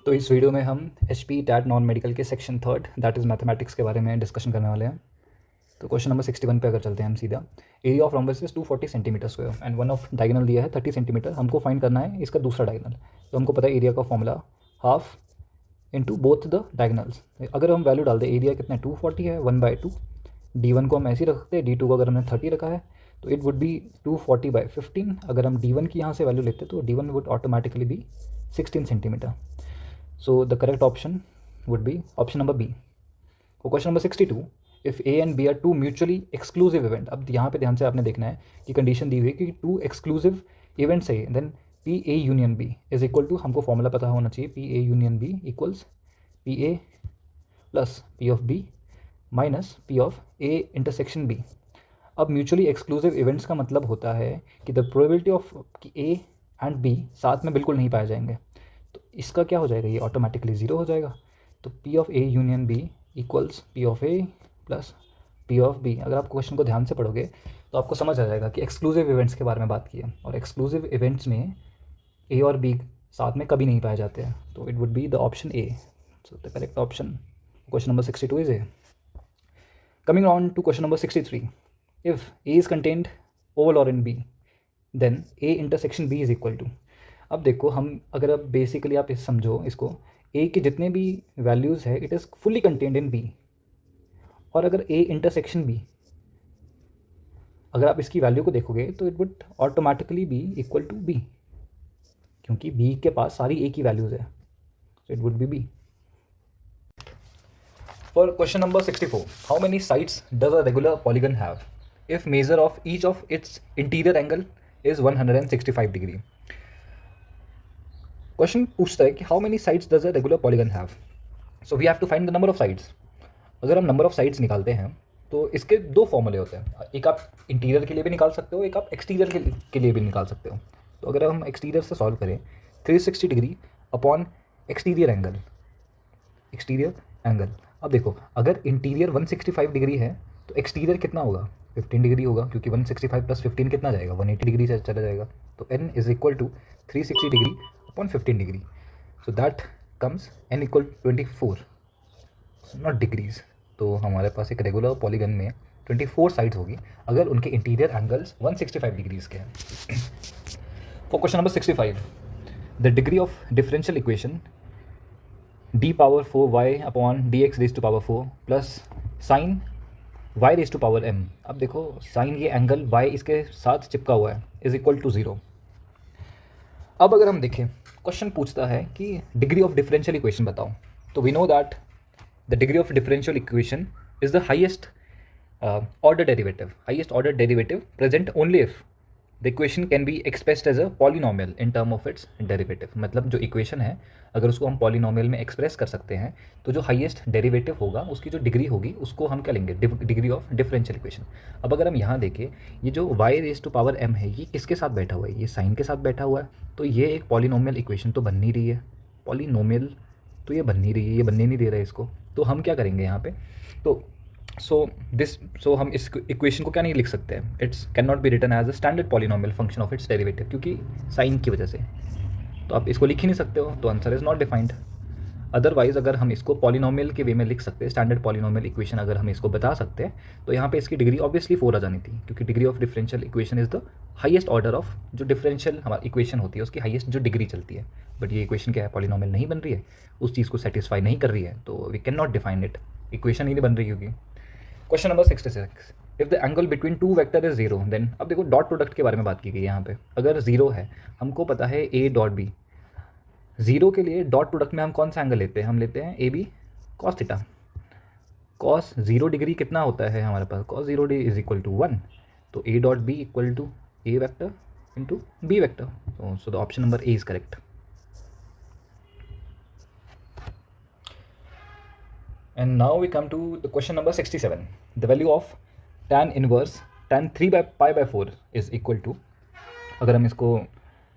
तो इस वीडियो में हम HP टैट नॉन मेडिकल के सेक्शन 3 दैट इज़ मैथमेटिक्स के बारे में डिस्कशन करने वाले हैं। तो क्वेश्चन नंबर 61 पे अगर चलते हैं हम सीधा, area of rhombus is 240 centimetre square and one of diagonal दिया है 30 सेंटीमीटर। हमको फाइंड करना है इसका दूसरा डायगोनल। तो हमको पता है एरिया का formula half into both the diagonals. अगर हम वैल्यू डाल दें, एरिया कितना 240 है 1/2, D1 को हम ऐसे ही रखते हैं, D2 को अगर हमने 30 रखा है तो इट वुड बी 240/15। अगर हम D1 की यहाँ से वैल्यू लेते तो D1 would automatically be 16 centimetre. So the correct option would be option number B. For question number 62, if A and B are two mutually exclusive event, अब यहाँ पे ध्यान से आपने देखना है कि कंडीशन दी हुई है कि टू एक्सक्लूसिव इवेंट्स है, then PA union B is equal to, हमको फॉर्मूला पता होना चाहिए, PA union B equals PA plus P of B minus P of A intersection B। अब म्यूचुअली एक्सक्लूसिव इवेंट्स का मतलब होता है कि द प्रोबेबिलिटी ऑफ कि A एंड B साथ में बिल्कुल नहीं पाए जाएंगे, तो इसका क्या हो जाएगा, ये ऑटोमेटिकली ज़ीरो हो जाएगा। तो P of A union B equals P of A plus P of B। अगर आप क्वेश्चन को ध्यान से पढ़ोगे तो आपको समझ आ जाएगा कि एक्सक्लूसिव इवेंट्स के बारे में बात की है, और एक्सक्लूसिव इवेंट्स में A और B साथ में कभी नहीं पाए जाते हैं, तो it would be the option A। So the correct option question number 62 is A। Coming on to question number 63, if A is contained oval और in B, then A intersection B is equal to. अब देखो, हम अगर अब basically आप इस समझो इसको, ए के जितने भी वैल्यूज़ है it is fully contained in B, और अगर ए इंटरसेक्शन बी, अगर आप इसकी वैल्यू को देखोगे तो it would automatically be equal to B, क्योंकि बी के पास सारी ए की वैल्यूज़ है, so it would be B. For question number 64, how many sides does a regular polygon have if measure of each of its interior angle is 165 degree. Question पूछता है कि how many sides does a regular polygon have, so we have to find the number of sides. अगर हम number of sides निकालते हैं तो इसके दो फॉर्मूले होते हैं, एक आप इंटीरियर के लिए भी निकाल सकते हो, एक आप एक्सटीरियर के लिए भी निकाल सकते हो। तो अगर हम एक्सटीरियर से सॉल्व करें, 360 डिग्री अपॉन एक्सटीरियर एंगल। अब देखो, अगर इंटीरियर 165 डिग्री है तो एक्सटीरियर कितना होगा, 15 डिग्री होगा, क्योंकि 165 प्लस 15 कितना जाएगा, 180 डिग्री से चला जाएगा। तो n is equal to 360 degree upon 15 degree, so that comes n equal 24, not degrees. तो हमारे पास एक रेगुलर पॉलीगन में 24 साइड्स होगी अगर उनके इंटीरियर एंगल्स 165 डिग्रीज के हैं। For question number 65, the degree of differential equation d power 4y upon dx raise to power 4 plus sine y raise to power m। अब देखो, साइन ये एंगल y इसके साथ चिपका हुआ है इज इक्वल टू 0। अब अगर हम देखें, क्वेश्चन पूछता है कि डिग्री ऑफ डिफरेंशियल इक्वेशन बताओ। तो we know that the degree of differential equation is the highest order derivative present only if the equation can be expressed as a polynomial in term of its derivative. मतलब जो equation है, अगर उसको हम polynomial में express कर सकते हैं तो जो हाईएस्ट डेरिवेटिव होगा उसकी जो डिग्री होगी उसको हम क्या लेंगे, डिग्री ऑफ डिफरेंशियल इक्वेशन। अब अगर हम यहाँ देखें, ये जो y raise to power m है, ये किसके साथ बैठा हुआ है, ये साइन के साथ बैठा हुआ है, तो ये एक पॉलिनोमियल इक्वेशन तो बन नहीं रही है, पॉलिनोमियल तो ये बन नहीं रही है, ये बनने नहीं दे रहा है इसको। तो हम क्या करेंगे यहाँ पे, तो सो हम इस इक्वेशन को क्या नहीं लिख सकते हैं, its can not be written as a standard polynomial function of its derivative, क्योंकि साइन की वजह से तो आप इसको लिख ही नहीं सकते हो, तो answer is not defined. Otherwise अगर हम इसको पॉलिनोमियल के वे में लिख सकते हैं, स्टैंडर्ड पॉलिनोमियल इक्वेशन अगर हम इसको बता सकते हैं, तो यहाँ पे इसकी डिग्री ऑब्वियसली 4 आ जानी थी, क्योंकि degree of differential equation is the highest order of जो डिफरेंशियल हमारी इक्वेशन होती है उसकी हाईएस्ट जो डिग्री चलती है। बट ये इक्वेशन क्या है, पॉलिनोमियल नहीं बन रही है, उस चीज़ को सेटिस्फाई नहीं कर रही है, तो we can not define it, equation ही नहीं बन रही होगी। Question number 66, if the angle between two vector is 0, then अब देखो डॉट प्रोडक्ट के बारे में बात की गई है यहाँ पे। अगर 0 है, हमको पता है a डॉट b, 0 के लिए डॉट प्रोडक्ट में हम कौन सा एंगल लेते हैं, हम लेते हैं AB cos theta. cos 0 degree कितना होता है हमारे पास, cos 0 degree is equal to 1, तो a dot b equal to a vector into b vector, so the option number A is correct. And now we come to the question number 67. The value of tan inverse tan 3/pi/4 is equal to, अगर हम इसको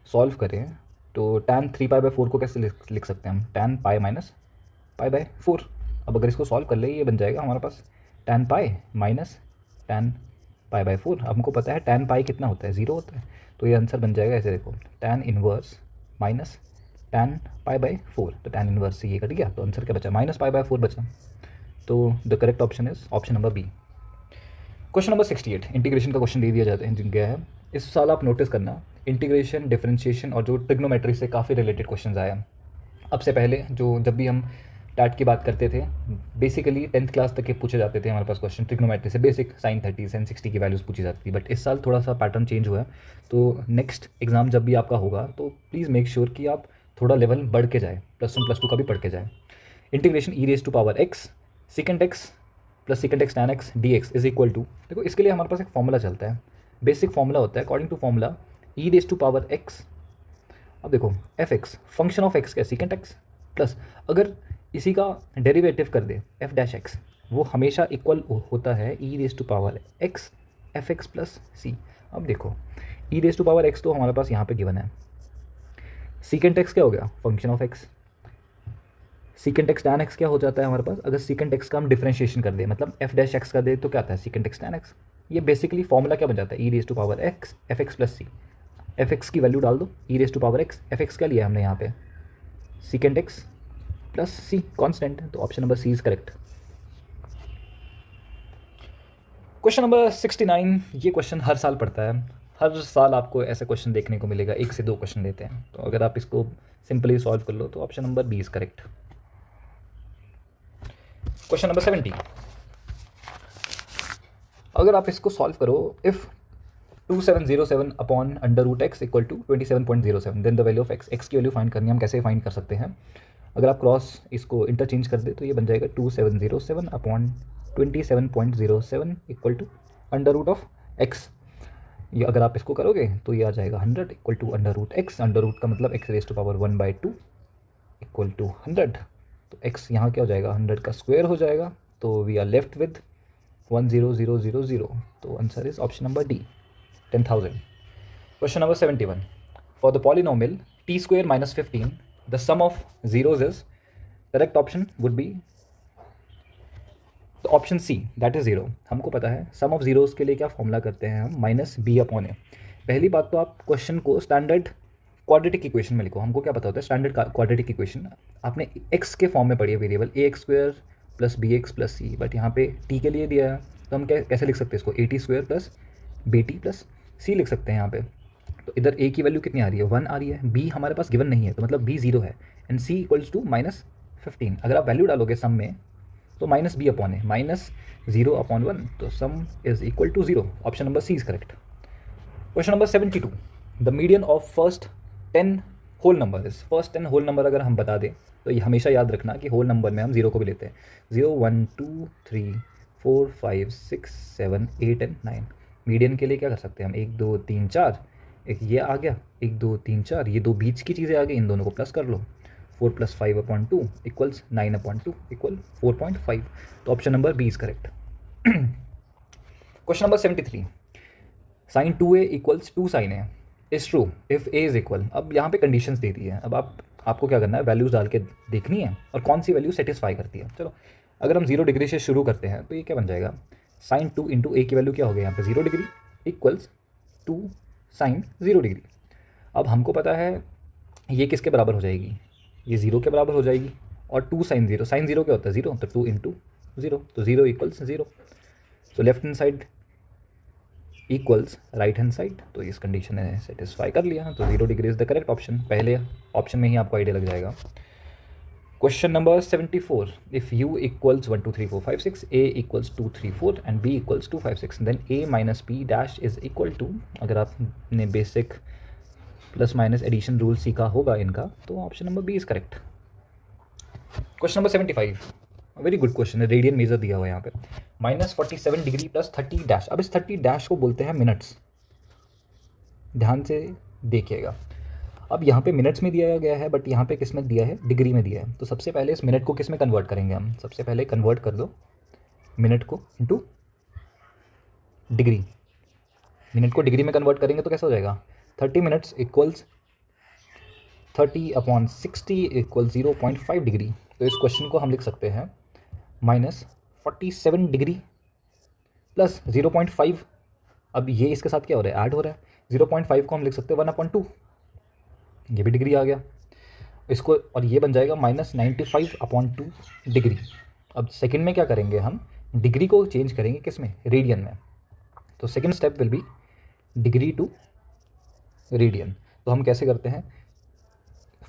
solve करें तो tan 3/4 को कैसे लिख सकते हैं हम, tan पाई माइनस pi/4। अब अगर इसको सॉल्व कर ले, ये बन जाएगा हमारे पास tan pi minus tan pi/4। हमको पता है tan पाई कितना होता है, 0 होता है, तो ये आंसर बन जाएगा ऐसे, देखो tan इनवर्स माइनस tan π/4, तो tan इनवर्स से ये कट गया, तो आंसर क्या बचा, -π/4 बचा। तो the correct option is option number B. Question number 68, integration का क्वेश्चन दे दिया जाता है गया है। इस साल आप नोटिस करना, इंटीग्रेशन, डिफरेंशिएशन और जो ट्रिग्नोमेट्री से काफ़ी रिलेटेड क्वेश्चन आए हैं। अब से पहले जो जब भी हम टैट की बात करते थे, बेसिकली 10th क्लास तक के पूछे जाते थे हमारे पास क्वेश्चन ट्रिग्नोमेट्री से, बेसिक sin 30 sin 60 की वैल्यूज़ पूछी जाती थी। बट इस साल थोड़ा सा पैटर्न चेंज हुआ है, तो नेक्स्ट एग्जाम जब भी आपका होगा तो प्लीज़ मेक श्योर कि आप थोड़ा लेवल बढ़ के जाए, +1 +2 का भी पढ़ के जाए। Integration e⁻x secant x + secant x tan x dx is equal to, देखो इसके लिए हमारे पास एक फॉर्मूला चलता है, बेसिक फॉर्मूला होता है। अकॉर्डिंग टू फॉर्मूला e⁻x, अब देखो fx फंक्शन ऑफ x क्या, secant x प्लस, अगर इसी का डेरिवेटिव कर दे f'(x), वो हमेशा इक्वल होता है e⁻x fx + c। अब देखो e⁻x तो हमारे पास यहाँ पे गिवन है, secant x क्या हो गया, function of x, secant x tan x क्या हो जाता है हमारे पास, अगर secant x का हम डिफरेंशिएशन कर दे, मतलब f'(x) का दे तो क्या आता है secant x tan x। ये बेसिकली फॉर्मूला क्या बन जाता है, e⁻x fx + c। fx की वैल्यू डाल दो, e⁻x fx क्या लिया हमने यहाँ पे, secant x + c कांस्टेंट, तो option number C is correct. Question number 69, ये क्वेश्चन हर साल पढ़ता है, हर साल आपको ऐसे क्वेश्चन देखने को मिलेगा, 1 से 2 क्वेश्चन देते हैं, तो अगर आप इसको सिंपली सॉल्व कर लो तो option number B is correct. Question number 70, अगर आप इसको सॉल्व करो, if 2707 upon √x equal to 27.07, then the value of x की वैल्यू फाइंड करनी है। हम कैसे फाइंड कर सकते हैं, अगर आप क्रॉस इसको इंटरचेंज कर दे तो ये बन जाएगा 2707 अपॉन 27.07 इक्वल टू √x। ये अगर आप इसको करोगे तो ये आ जाएगा 100 इक्वल टू √x, √ का मतलब x⁻1/2 इक्वल टू 100, तो x यहाँ क्या हो जाएगा, 100 का स्क्वायर हो जाएगा, तो वी आर लेफ्ट विद 100,000, तो answer is option number D, 10,000। Question number 71, for the polynomial t² - 15 the sum of zeros is, correct option would be the option C, that is 0। हमको पता है sum of zeros के लिए क्या formula करते हैं हम, -b/a। पहली बात तो आप क्वेश्चन को स्टैंडर्ड क्वाड्रेटिक इक्वेशन में लिखो। हमको क्या पता होता है स्टैंडर्ड क्वाड्रेटिक इक्वेशन, आपने x के फॉर्म में पढ़ी है variable ax² + bx + c, but यहाँ पे t के लिए दिया है, तो हम कैसे लिख सकते हैं इसको, at² + bt + c लिख सकते हैं यहाँ पे। तो इधर a की वैल्यू कितनी आ रही है, 1 आ रही है, b हमारे पास गिवन नहीं है, तो मतलब b 0 है, एंड c इक्वल्स टू -15। अगर आप वैल्यू डालोगे सम में तो -b/a, -0/1, तो sum is equal to 0, option number C is correct. Question number 72, the median of first 10 whole number is, first 10 whole number अगर हम बता दें तो ये हमेशा याद रखना कि होल नंबर में हम 0 को भी लेते हैं, 0 1 2 3 4 5 6 7 8 एंड 9। मीडियन के लिए क्या कर सकते हैं हम, 1 2 3 4, एक ये आ गया, 1 2 3 4, ये दो बीच की चीज़ें आ गई, इन दोनों को प्लस कर लो, 4 + 5/2 इक्वल्स 9/2 इक्वल 4.5, तो option number B is correct. Question number 73, sin 2a = 2 sin a is true if a is equal. अब यहाँ पे कंडीशंस दे दी है, अब आपको क्या करना है, वैल्यूज़ डाल के देखनी है और कौन सी वैल्यू सेटिस्फाई करती है। चलो अगर हम 0 डिग्री से शुरू करते हैं तो ये क्या बन जाएगा, sin 2 × a की वैल्यू क्या हो गई यहाँ पे, 0 डिग्री इक्वल्स 2 sin 0 डिग्री। अब हमको पता है ये किसके बराबर हो जाएगी, ये 0 के बराबर हो जाएगी, और 2 sin 0 क्या होता है 0, तो 2 × 0, तो 0 equals 0, so left hand side equals right hand side, तो इस कंडीशन ने सेटिस्फाई कर लिया, तो 0 degree is the correct option. पहले ऑप्शन में ही आपको आइडिया लग जाएगा। Question number 74, if u = 1 2 3 4 5 6, a = 2 3 4 and b = 2 5 6, then a - b dash is equal to, अगर आपने basic plus minus addition rule सीखा होगा इनका, तो option number B is correct. Question number 75, very good question है, रेडियन मेजर दिया हुआ है यहाँ पे, -47 डिग्री + 30 डैश। अब इस 30 डैश को बोलते हैं मिनट्स, ध्यान से देखिएगा। अब यहाँ पे मिनट्स में दिया गया है, बट यहाँ पे किस में दिया है, डिग्री में दिया है, तो सबसे पहले इस मिनट को किस में कन्वर्ट करेंगे हम, सबसे पहले कन्वर्ट कर दो मिनट को इनटू डिग्री। मिनट को डिग्री में कन्वर्ट करेंगे तो कैसा हो जाएगा, 30 मिनट्स इक्वल्स 30/60 इक्वल 0.5 डिग्री। तो इस क्वेश्चन को हम लिख सकते हैं -47 डिग्री प्लस 0.5, अब ये इसके साथ क्या हो रहा है, ऐड हो रहा है, 0.5 को हम लिख सकते हैं 1/2, ये भी डिग्री आ गया। इसको, और ये बन जाएगा -95/2 डिग्री। अब सेकंड में क्या करेंगे, हम डिग्री को चेंज करेंगे किस में, रेडियन में। तो second step will be degree to radian. तो हम कैसे करते हैं,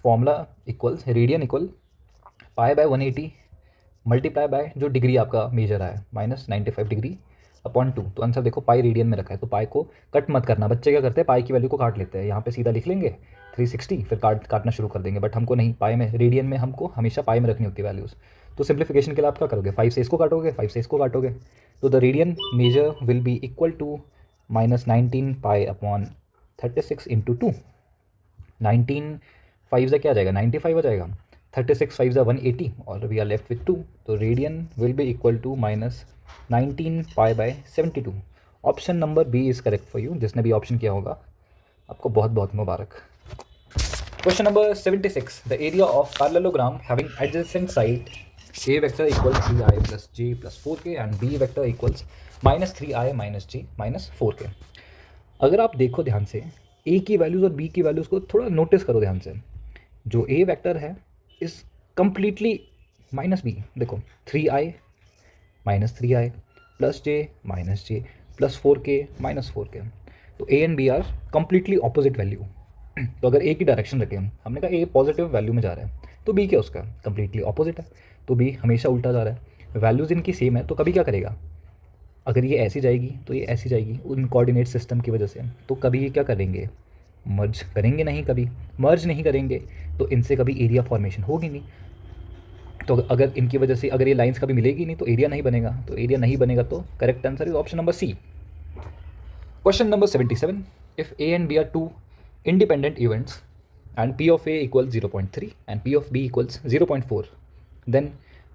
formula equals radian equal π/180 multiply by जो डिग्री आपका मेजर आया -95 डिग्री अपॉन 2। तो आंसर देखो पाई रेडियन में रखा है, तो पाई को कट मत करना। बच्चे क्या करते हैं, पाई की वैल्यू को काट लेते हैं, यहाँ पे सीधा लिख लेंगे 360, फिर काटना शुरू कर देंगे। बट हमको नहीं, पाई में, रेडियन में हमको हमेशा पाई में रखनी होती है वैल्यूज़। तो सिंप्लीफिकेशन के लिए आप क्या करोगे, 5 से इसको काटोगे, 5 से इसको काटोगे, तो the radian measure will be equal to -19 π/36 into 2। 19 5 से क्या आ जाएगा, 95 आ जाएगा, 36 5 180, और वी आर लेफ्ट विथ 2। तो radian will be equal to -19 π/72। Option number B is correct for you. जिसने भी ऑप्शन किया होगा आपको बहुत बहुत मुबारक। Question number 76, the area of parallelogram having adjacent side a vector equals 3i plus j plus 4k and b vector equals -3i minus j minus 4k। अगर आप देखो ध्यान से, a की वैल्यूज़ और b की वैल्यूज़ को थोड़ा नोटिस करो ध्यान से। जो a वेक्टर है इस कम्प्लीटली माइनस b, देखो 3i -3i plus j plus 4k -4k। तो a and b are completely opposite value. तो अगर a की डायरेक्शन रखें, हमने कहा a पॉजिटिव वैल्यू में जा रहा है, तो b क्या उसका कम्प्लीटली ऑपोजिट है, तो b हमेशा उल्टा जा रहा है। वैल्यूज़ इनकी सेम है, तो कभी क्या करेगा, अगर ये ऐसी जाएगी तो ये ऐसी जाएगी उन कोऑर्डिनेट सिस्टम की वजह से। तो कभी ये क्या करेंगे, मर्ज करेंगे नहीं, कभी मर्ज नहीं करेंगे, तो इनसे कभी एरिया फॉर्मेशन होगी नहीं। तो अगर इनकी वजह से अगर ये लाइंस कभी मिलेगी नहीं तो एरिया नहीं बनेगा, तो एरिया नहीं बनेगा, तो correct answer is option number C. Question number 77, if A and B are two independent events and p of a equals 0.3 and p of b equals 0.4, then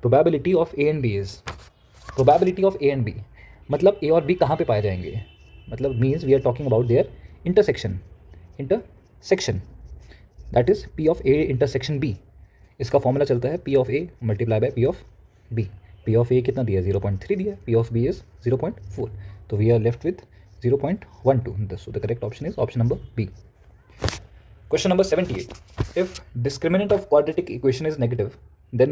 probability of a and b is, probability of a and b मतलब a और b कहाँ पे पाए जाएंगे, मतलब means we are talking about their intersection that is p of a intersection b। इसका formula चलता है p of a multiply by p of b। p of a कितना दिया, 0.3 दिया, p of b is 0.4, तो we are left with 0.12। so the correct option is option number b। Question number 78, if discriminant of quadratic equation is negative then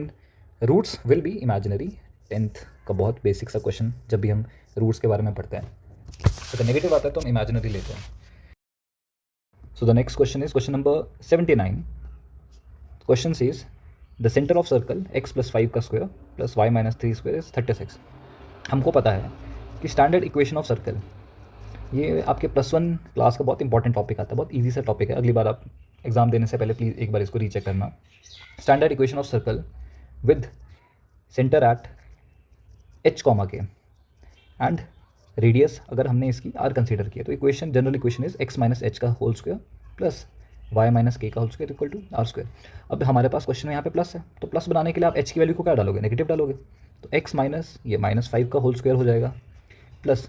roots will be imaginary। 10th का बहुत basic सा question, जब भी हम roots के बारे में पढ़ते हैं अगर नेगेटिव आता है तो हम इमेजिनरी लेते हैं। So the next question is question number 79। Question says the centre of circle x + 5 का square plus y - 3 square is 36। हमको पता है कि स्टैंडर्ड इक्वेशन ऑफ सर्कल, ये आपके +1 क्लास का बहुत इंपॉर्टेंट टॉपिक आता है, बहुत इजी सा टॉपिक है। अगली बार आप एग्जाम देने से पहले प्लीज़ एक बार इसको रीचेक करना। Standard equation of circle with centre at h, k and radius अगर हमने इसकी r कंसीडर किया, तो equation, general equation is x - h का whole square plus y - k का whole square equal to r square. अब हमारे पास क्वेश्चन में यहाँ पे प्लस है, तो प्लस बनाने के लिए आप h की वैल्यू को क्या डालोगे, नेगेटिव डालोगे, तो x माइनस ये -5 का होल स्क्वायर हो जाएगा प्लस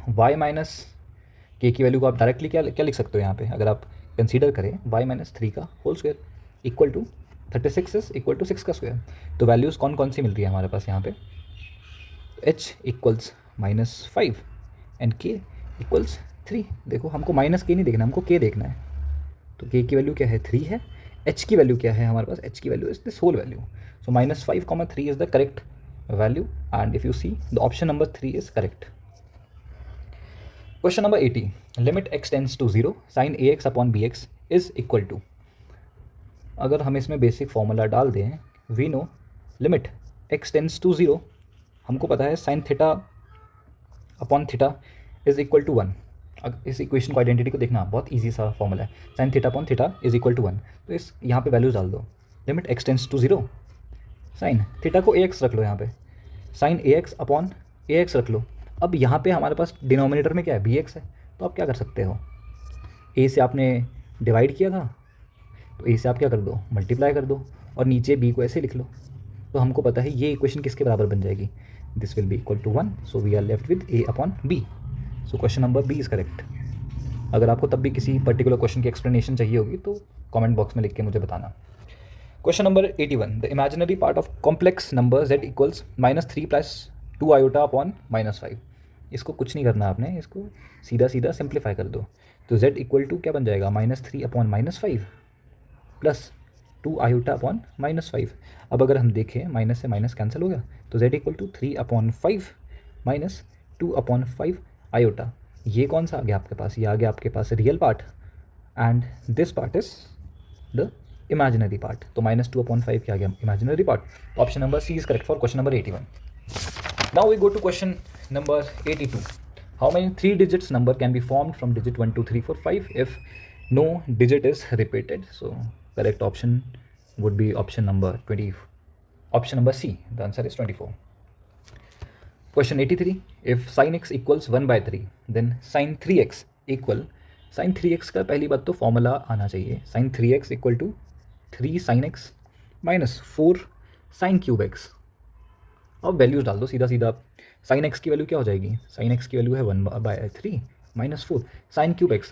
y - k की वैल्यू को आप डायरेक्टली क्या लिख सकते हो यहाँ पे, अगर आप कंसीडर करें y - 3 का whole square equal to 36 is equal to 6 का स्क्वायर। तो वैल्यूज़ कौन कौन सी मिल रही है हमारे पास यहाँ पे, h equals -5 and k equals 3। देखो हमको -k नहीं देखना, हमको k देखना है, तो k की वैल्यू क्या है, 3 है। h की वैल्यू क्या है हमारे पास, h की value is this whole value. So -5, 3 is the correct value and if you see the option number 3 is correct. Question number 80, limit x tends to 0 sin ax upon bx is equal to, अगर हम इसमें basic formula डाल दें, we know limit x tends to 0, हमको पता है sin theta upon theta is equal to 1। अब इस इक्वेशन को, आइडेंटिटी को देखना, बहुत इजी सा फॉर्मूला है, sin theta upon theta is equal to 1। तो इस यहाँ पे वैल्यूज डाल दो, limit x tends to 0 sin theta को ax रख लो, यहाँ पे sin ax अपॉन ax रख लो। अब यहाँ पे हमारे पास डिनोमिनेटर में क्या है, bx है, तो आप क्या कर सकते हो, a से आपने डिवाइड किया था, तो a से आप क्या कर दो, मल्टीप्लाई कर दो, और नीचे b को ऐसे लिख लो। तो हमको पता है ये इक्वेशन किसके बराबर बन जाएगी, this will be equal to 1, so we are left with a upon b। So question number B is correct. अगर आपको तब भी किसी पर्टिकुलर क्वेश्चन की एक्सप्लेनेशन चाहिए होगी तो कमेंट बॉक्स में लिख के मुझे बताना। Question number 81, the imaginary part of complex number z equals -3 + 2 iota upon -5। इसको कुछ नहीं करना आपने, इसको सीधा सीधा सिंप्लीफाई कर दो। तो z इक्वल टू क्या बन जाएगा, -3 अपॉन -5 प्लस 2 आयोटा अपॉन -5। अब अगर हम देखें माइनस से माइनस कैंसिल हो गया, तो z equal to 3/5 minus 2/5 iota. ये कौन सा आ गया आपके पास? ये आ गया आपके पास real part and this part is the imaginary part. तो -2/5 क्या आ गया? Imaginary part. Option number C is correct for question number 81। Now we go to question number 82। How many 3 digits number can be formed from digit 1 2 3 4 5 if no digit is repeated? So correct option would be option number 20, option number C. The answer is 24. Question 83. If sin x equals 1/3 then sin 3x equal, sin 3x का पहली बात तो formula आना चाहिए। sin 3x equal to 3 sin x minus 4 sin cube x। अब values डाल दो सीधा सीधा। sin x की वैल्यू क्या हो जाएगी? sin x की वैल्यू है 1/3 माइनस 4 sin क्यूब x।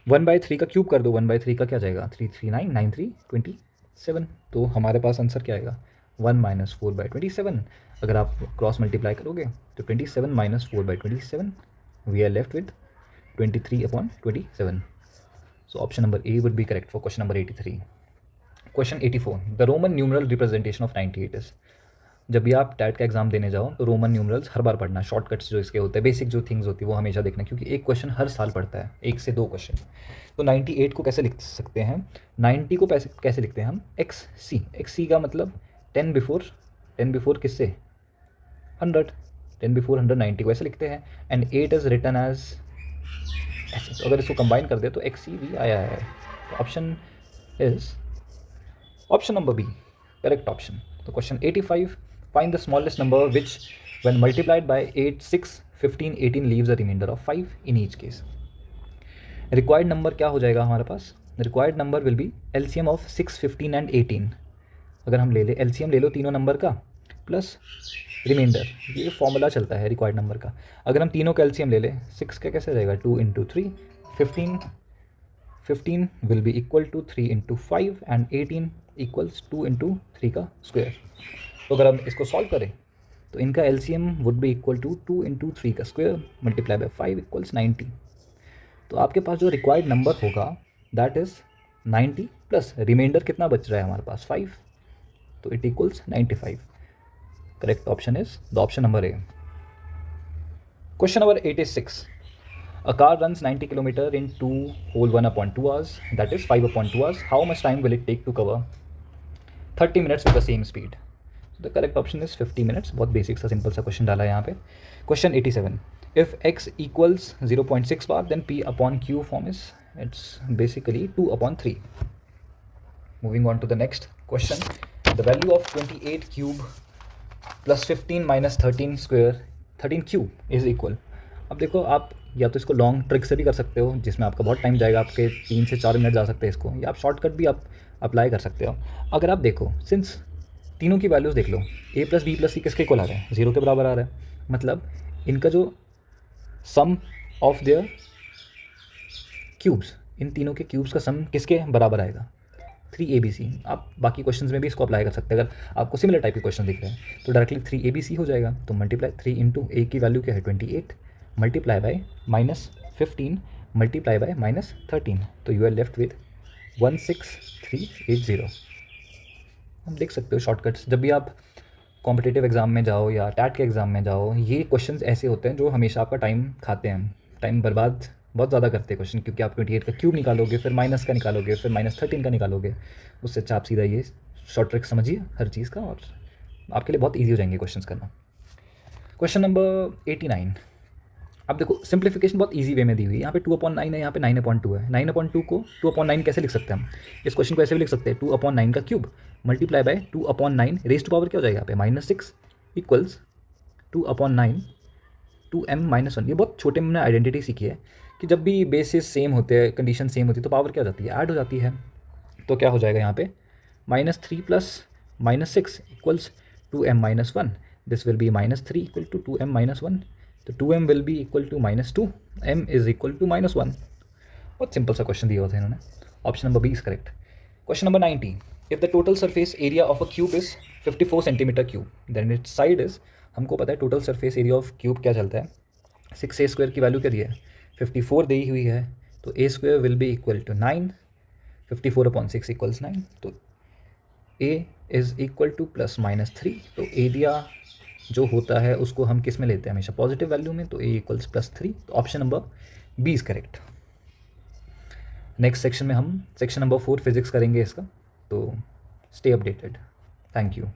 1/3 का क्यूब कर दो, 1/3 का क्या जाएगा? 3 3 9 9 3 27। तो हमारे पास आंसर क्या आएगा? 1 माइनस 4/27। अगर आप क्रॉस मल्टीप्लाई करोगे तो 27 minus 4/27 we are left with 23/27। So option number A would be correct for question number 83। Question 84। The Roman numeral representation of 98 is. जब भी आप टैट का एग्जाम देने जाओ तो रोमन न्यूमरल्स हर बार पढ़ना, शॉर्टकट्स जो इसके होते हैं, बेसिक जो थिंग्स होती है वो हमेशा देखना, क्योंकि एक क्वेश्चन हर साल पढ़ता है, 1 से 2 क्वेश्चन। तो 98 को कैसे लिख सकते हैं? 90 को कैसे लिखते हैं हम? XC का मतलब 10 बिफोर किससे? 100, 10 बिफोर 100 90 को ऐसे लिखते हैं। एंड 8 इज रिटन एज ऐसे। तो अगर इसको कंबाइन कर दे तो XC भी आया है। तो option is option number B correct option. तो question 85। Find the smallest number which when multiplied by 8, 6, 15, 18 leaves a remainder of 5 in each case. Required number क्या हो जाएगा हमारे पास? Required number will be LCM of 6, 15 and 18। अगर हम ले ले LCM ले लो तीनों नंबर का प्लस रिमाइंडर, ये फॉर्मूला चलता है रिक्वायर्ड नंबर का। अगर हम तीनों का LCM ले ले, 6 का कैसे रहेगा? 2 × 3, 15 will be equal to 3 × 5 and 18 equals 2 × 3 का स्क्वायर। तो अगर हम इसको सॉल्व करें तो इनका LCM would be equal to 2 × 3 का स्क्वायर मल्टीप्लाई बाय 5 इक्वल्स 90। तो आपके पास जो रिक्वायर्ड नंबर होगा दैट इज़ 90 प्लस रिमाइंडर कितना बच रहा है हमारे पास? 5। तो it equals 95। Correct option is the option number A. Question number 86। A car runs 90 km in 2 whole 1/2 hours, that is 5/2 hours. How much time will it take to cover 30 minutes with the same speed? The correct option is 50 minutes. बहुत basic सा simple सा question डाला है यहाँ पे। Question 87। If x equals 0.6 bar then p/q form is its basically 2/3। Moving on to the next question. The value of 28 cube plus 15 minus 13 square 13 cube is equal. अब देखो आप या तो इसको लॉन्ग ट्रिक से भी कर सकते हो जिसमें आपका बहुत टाइम जाएगा, आपके 3 से 4 मिनट जा सकते हैं इसको, या आप शॉर्टकट भी आप अप्लाई कर सकते हो। अगर आप देखो सिंस तीनों की वैल्यूज़ देख लो, a + b + c किसके इक्वल आ रहा है? 0 के बराबर आ रहा है। मतलब इनका जो सम ऑफ देयर क्यूब्स, इन तीनों के क्यूब्स का सम किसके बराबर आएगा? 3abc। आप बाकी क्वेश्चंस में भी इसको अप्लाई कर सकते हैं। अगर आपको सिमिलर टाइप के क्वेश्चन दिख रहे हैं तो डायरेक्टली 3abc हो जाएगा। तो मल्टीप्लाई 3 × a की वैल्यू क्या है? 28 मल्टीप्लाई बाय -15 मल्टीप्लाई बाय -13। तो यू आर लेफ्ट विद 16380। हम देख सकते हो शॉर्टकट्स। जब भी आप कॉम्पिटिटिव एग्जाम में जाओ या टैट के एग्ज़ाम में जाओ, ये क्वेश्चंस ऐसे होते हैं जो हमेशा आपका टाइम खाते हैं, टाइम बर्बाद बहुत ज़्यादा करते हैं क्वेश्चन, क्योंकि आप 28 का क्यूब निकालोगे, फिर माइनस का निकालोगे, फिर -13 का निकालोगे। उससे अच्छा आप सीधा ये शॉर्ट ट्रिक समझिए हर चीज़ का और आपके लिए बहुत ईजी हो जाएंगे क्वेश्चन करना। Question number 89। अब देखो सिंप्लीफिकेशन बहुत इजी वे में दी हुई है। यहाँ पे 2/9 है, यहाँ पे 9/2 है। 9/2 को 2/9 कैसे लिख सकते हैं हम? इस क्वेश्चन को ऐसे भी लिख सकते हैं 2/9 का cube multiply by 2/9 raise to power क्या हो जाएगा यहाँ पे? -6 इक्वल्स 2/9 2m-1। ये बहुत छोटे में हमने आइडेंटिटी सीखी है कि जब भी बेसिस सेम होते हैं, कंडीशन सेम होती है तो पावर क्या हो जाती है? ऐड हो जाती है। तो क्या हो जाएगा यहाँ पे? -3 + -6 equals 2m-1। This will be -3 equal to 2m-1। तो 2m will be equal to -2, m is equal to -1। बहुत सिंपल सा क्वेश्चन दिया होता है इन्होंने। Option number B is correct. Question number 90। If the total surface area of a cube is 54 centimetre cube then its side is, हमको पता है total surface area of cube क्या चलता है? 6a² की वैल्यू क्या दी है? 54 दी हुई है। तो a² will be equal to 9, 54/6 equals 9। तो ए इज़ इक्वल टू +-3, तो एरिया जो होता है उसको हम किस में लेते हैं हमेशा पॉजिटिव वैल्यू में, तो ए इक्वल्स +3, तो option number B is correct. Next section में हम सेक्शन नंबर 4 फिजिक्स करेंगे इसका, तो स्टे अपडेटेड। Thank you.